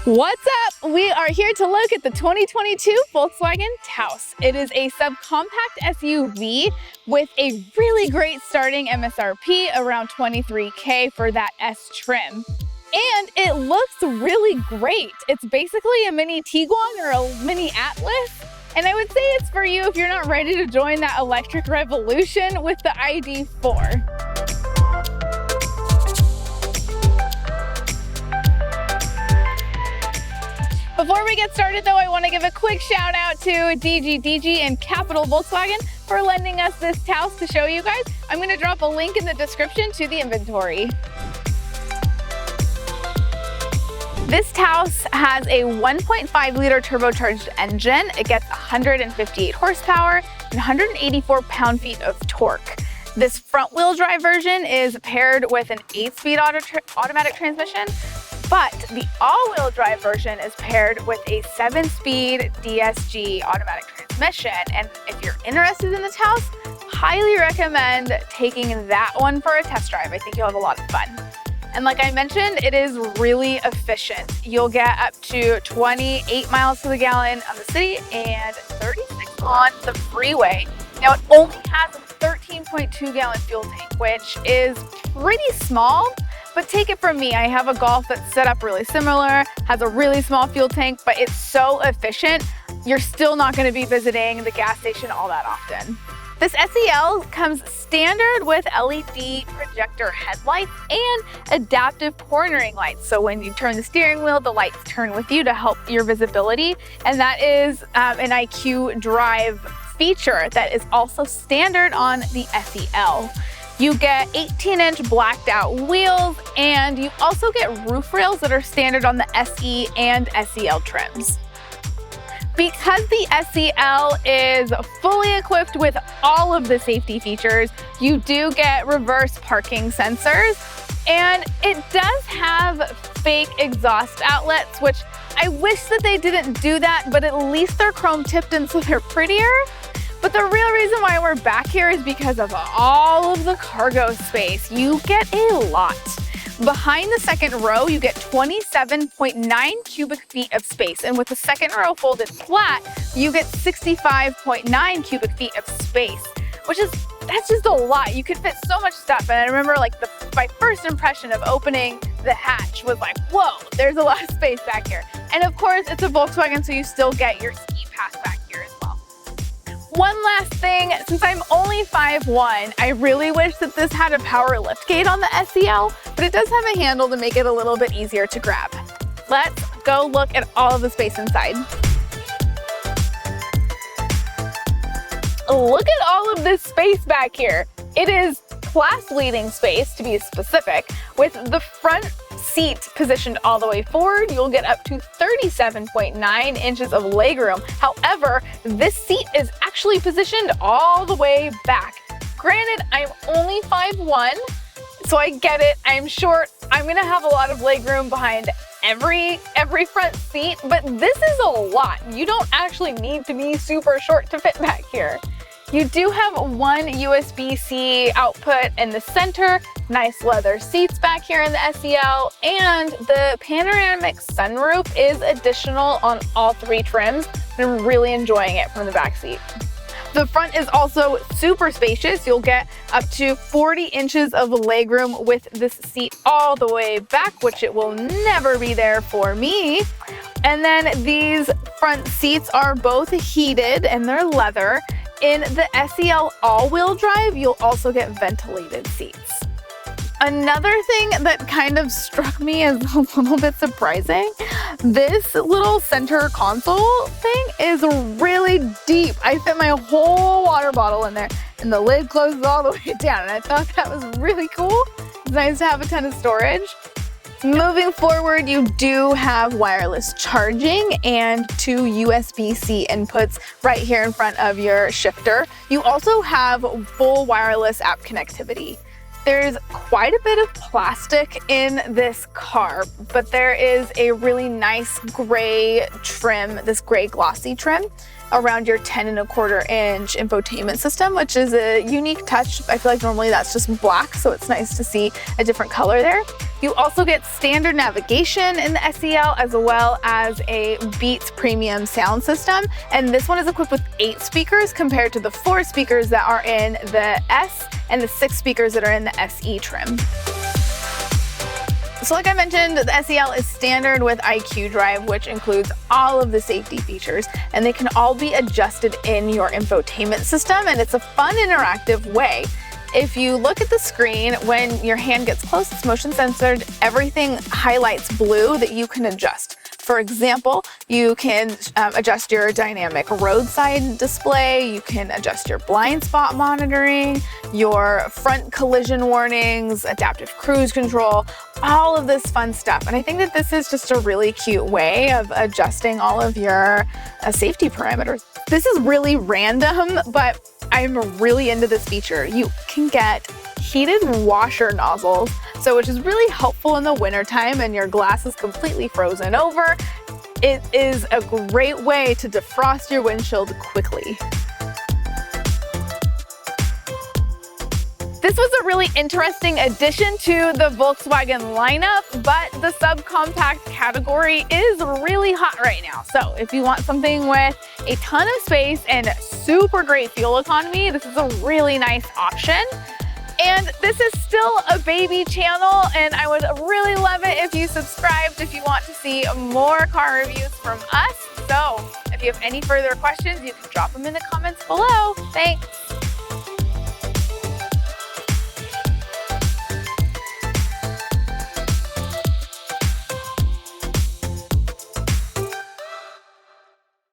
What's up? We are here to look at the 2022 Volkswagen Taos. It is a subcompact SUV with a really great starting MSRP around $23K for that S trim. And it looks really great. It's basically a mini Tiguan or a mini Atlas. And I would say it's for you if you're not ready to join that electric revolution with the ID.4. Before we get started though, I want to give a quick shout out to DG and Capital Volkswagen for lending us this Taos to show you guys. I'm going to drop a link in the description to the inventory. This Taos has a 1.5 liter turbocharged engine. It gets 158 horsepower and 184 pound-feet of torque. This front wheel drive version is paired with an 8-speed automatic transmission. But the all-wheel drive version is paired with a 7-speed DSG automatic transmission. And if you're interested in the Taos, highly recommend taking that one for a test drive. I think you'll have a lot of fun. And like I mentioned, it is really efficient. You'll get up to 28 miles to the gallon on the city and 36 on the freeway. Now it only has a 13.2 gallon fuel tank, which is pretty small. But take it from me, I have a Golf that's set up really similar, has a really small fuel tank, but it's so efficient, you're still not gonna be visiting the gas station all that often. This SEL comes standard with LED projector headlights and adaptive cornering lights. So when you turn the steering wheel, the lights turn with you to help your visibility. And that is an IQ Drive feature that is also standard on the SEL. You get 18-inch blacked out wheels, and you also get roof rails that are standard on the SE and SEL trims. Because the SEL is fully equipped with all of the safety features, you do get reverse parking sensors, and it does have fake exhaust outlets, which I wish that they didn't do that, but at least they're chrome tipped and so they're prettier. But the real reason why we're back here is because of all of the cargo space. You get a lot. Behind the second row, you get 27.9 cubic feet of space. And with the second row folded flat, you get 65.9 cubic feet of space, that's just a lot. You could fit so much stuff. And I remember my first impression of opening the hatch was like, whoa, there's a lot of space back here. And of course, it's a Volkswagen, so you still get your ski pass back here as well. One last thing, since I'm only 5'1", I really wish that this had a power lift gate on the SEL, but it does have a handle to make it a little bit easier to grab. Let's go look at all of the space inside. Look at all of this space back here. It is class-leading space, to be specific, with the front seat positioned all the way forward. You'll get up to 37.9 inches of legroom. However, this seat is actually positioned all the way back. Granted, I'm only 5'1", so I get it. I'm short. I'm gonna have a lot of legroom behind every front seat, but this is a lot. You don't actually need to be super short to fit back here. You do have one USB-C output in the center, nice leather seats back here in the SEL, and the panoramic sunroof is additional on all three trims. I'm really enjoying it from the back seat. The front is also super spacious. You'll get up to 40 inches of legroom with this seat all the way back, which it will never be there for me. And then these front seats are both heated and they're leather. In the SEL all-wheel drive, you'll also get ventilated seats. Another thing that kind of struck me as a little bit surprising, this little center console thing is really deep. I fit my whole water bottle in there and the lid closes all the way down, and I thought that was really cool. It's nice to have a ton of storage. Moving forward, you do have wireless charging and 2 USB-C inputs right here in front of your shifter. You also have full wireless app connectivity. There's quite a bit of plastic in this car, but there is a really nice gray trim, this gray glossy trim around your 10.25-inch infotainment system, which is a unique touch. I feel like normally that's just black, so it's nice to see a different color there. You also get standard navigation in the SEL, as well as a Beats premium sound system. And this one is equipped with 8 speakers compared to the 4 speakers that are in the S and the 6 speakers that are in the SE trim. So like I mentioned, the SEL is standard with IQ Drive, which includes all of the safety features, and they can all be adjusted in your infotainment system, and it's a fun, interactive way. If you look at the screen, when your hand gets close, it's motion censored, everything highlights blue that you can adjust. For example, you can adjust your dynamic roadside display, you can adjust your blind spot monitoring, your front collision warnings, adaptive cruise control, all of this fun stuff. And I think that this is just a really cute way of adjusting all of your safety parameters. This is really random, but I'm really into this feature. You can get heated washer nozzles, which is really helpful in the wintertime and your glass is completely frozen over. It is a great way to defrost your windshield quickly. This was a really interesting addition to the Volkswagen lineup, but the subcompact category is really hot right now. So if you want something with a ton of space and super great fuel economy, this is a really nice option. And this is still a baby channel, and I would really love it if you subscribed if you want to see more car reviews from us. So if you have any further questions, you can drop them in the comments below. Thanks.